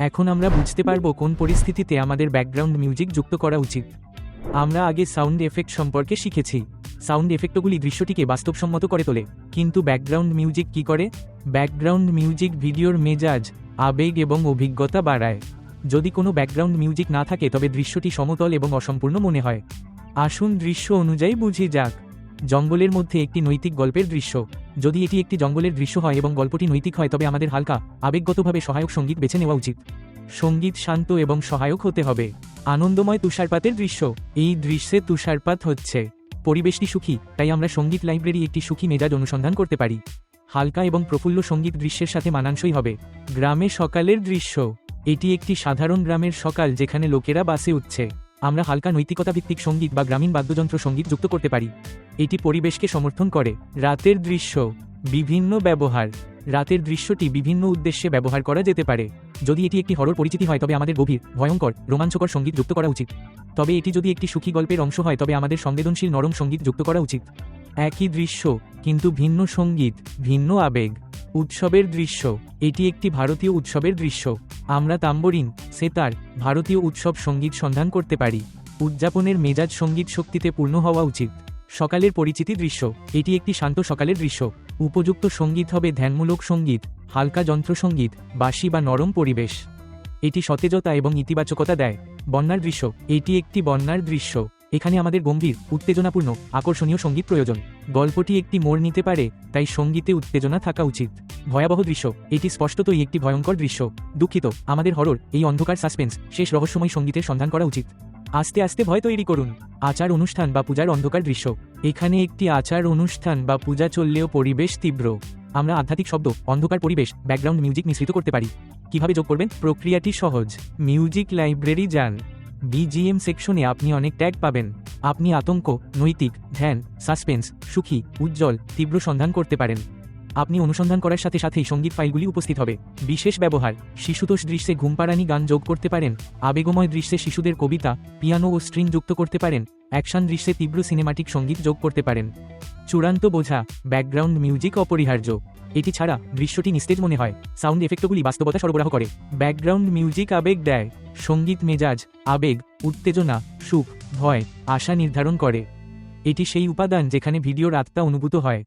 এখন আমরা বুঝতে পারবো কোন পরিস্থিতিতে আমাদের ব্যাকগ্রাউন্ড মিউজিক যুক্ত করা উচিত। আমরা আগে সাউন্ড এফেক্ট সম্পর্কে শিখেছি। সাউন্ড এফেক্টগুলি দৃশ্যটিকে বাস্তবসম্মত করে তোলে, কিন্তু ব্যাকগ্রাউন্ড মিউজিক কি করে? ব্যাকগ্রাউন্ড মিউজিক ভিডিওর মেজাজ, আবেগ এবং অভিজ্ঞতা বাড়ায়। যদি কোনো ব্যাকগ্রাউন্ড মিউজিক না থাকে তবে দৃশ্যটি সমতল এবং অসম্পূর্ণ মনে হয়। আসুন দৃশ্য অনুযায়ী বুঝি যাক। জঙ্গলের মধ্যে একটি নৈতিক গল্পের দৃশ্য। যদি এটি একটি জঙ্গলের দৃশ্য হয় এবং গল্পটি নৈতিক হয় তবে আমাদের হালকা, আবেগগতভাবে সহায়ক সঙ্গীত বেছে নেওয়া উচিত। সঙ্গীত শান্ত এবং সহায়ক হতে হবে। আনন্দময় তুষারপাতের দৃশ্য। এই দৃশ্যে তুষারপাত হচ্ছে, পরিবেশটি সুখী, তাই আমরা সঙ্গীত লাইব্রেরি একটি সুখী মেজাজ অনুসন্ধান করতে পারি। হালকা এবং প্রফুল্ল সঙ্গীত দৃশ্যের সাথে মানানসই হবে। গ্রামে সকালের দৃশ্য। এটি একটি সাধারণ গ্রামের সকাল যেখানে লোকেরা বাসে উঠছে। আমরা হালকা নৈতিকতা ভিত্তিক সঙ্গীত বা গ্রামীণ বাদ্যযন্ত্র সঙ্গীত যুক্ত করতে পারি। এটি পরিবেশকে সমর্থন করে। রাতের দৃশ্য। বিভিন্ন ব্যবহার। রাতের দৃশ্যটি বিভিন্ন উদ্দেশ্যে ব্যবহার করা যেতে পারে। যদি এটি একটি হরর পরিচিতি হয় তবে আমাদের গভীর, ভয়ঙ্কর, রোমাঞ্চকর সঙ্গীত যুক্ত করা উচিত। তবে এটি যদি একটি সুখী গল্পের অংশ হয় তবে আমাদের সংবেদনশীল নরম সঙ্গীত যুক্ত করা উচিত। একই দৃশ্য কিন্তু ভিন্ন সঙ্গীত, ভিন্ন আবেগ। উৎসবের দৃশ্য। এটি একটি ভারতীয় উৎসবের দৃশ্য। আমরা তাম্বরিন, সেতার, ভারতীয় উৎসব সঙ্গীত সন্ধান করতে পারি। উদযাপনের মেজাজ সঙ্গীত শক্তিতে পূর্ণ হওয়া উচিত। সকালের পরিচিতি দৃশ্য। এটি একটি শান্ত সকালের দৃশ্য। উপযুক্ত সঙ্গীত হবে ধ্যানমূলক সঙ্গীত, হালকা যন্ত্রসঙ্গীত, বাঁশি বা নরম পরিবেশ। এটি সতেজতা এবং ইতিবাচকতা দেয়। বন্যার দৃশ্য। এটি একটি বন্যার দৃশ্য। এখানে আমাদের গম্ভীর, উত্তেজনাপূর্ণ, আকর্ষণীয় সঙ্গীত প্রয়োজন। গল্পটি একটি মোড় নিতে পারে, তাই সঙ্গীতে উত্তেজনা থাকা উচিত। ভয়াবহ দৃশ্য। এটি স্পষ্টতই একটি ভয়ঙ্কর দৃশ্য। দুঃখিত, আমাদের হরর, এই অন্ধকার সাসপেন্স, শেষ রহস্যময় সঙ্গীতের সন্ধান করা উচিত। আস্তে আস্তে ভয় তৈরি করুন। আচার অনুষ্ঠান বা পূজার অন্ধকার দৃশ্য। এখানে একটি আচার অনুষ্ঠান বা পূজা চললেও পরিবেশ তীব্র। আমরা আধ্যাত্মিক শব্দ, অন্ধকার পরিবেশ, ব্যাকগ্রাউন্ড মিউজিক মিশ্রিত করতে পারি। কিভাবে যোগ করবেন? প্রক্রিয়াটি সহজ। মিউজিক লাইব্রেরি যান। বিজিএম সেকশনে আপনি অনেক ট্যাগ পাবেন। আপনি আতঙ্ক, নৈতিক, ধ্যান, সাসপেন্স, সুখী, উজ্জ্বল, তীব্র সন্ধান করতে পারেন। আপনি অনুসন্ধান করার সাথে সাথেই সঙ্গীত ফাইলগুলি উপস্থিত হবে। বিশেষ ব্যবহার। শিশুতোষ দৃশ্যে ঘুমপাড়ানি গান যোগ করতে পারেন। আবেগময় দৃশ্যে শিশুদের কবিতা, পিয়ানো ও স্ট্রিং যুক্ত করতে পারেন। অ্যাকশন দৃশ্যে তীব্র সিনেমাটিক সঙ্গীত যোগ করতে পারেন। চূড়ান্ত বোঝা। ব্যাকগ্রাউন্ড মিউজিক অপরিহার্য। এটি ছাড়া দৃশ্যটি নিস্তেজ মনে হয়। সাউন্ড এফেক্টগুলি বাস্তবতা সরবরাহ করে। ব্যাকগ্রাউন্ড মিউজিক আবেগ দেয়। সঙ্গীত মেজাজ, আবেগ, উত্তেজনা, সুখ, ভয়, আশা নির্ধারণ করে। এটি সেই উপাদান যেখানে ভিডিওর আত্মা অনুভূত হয়।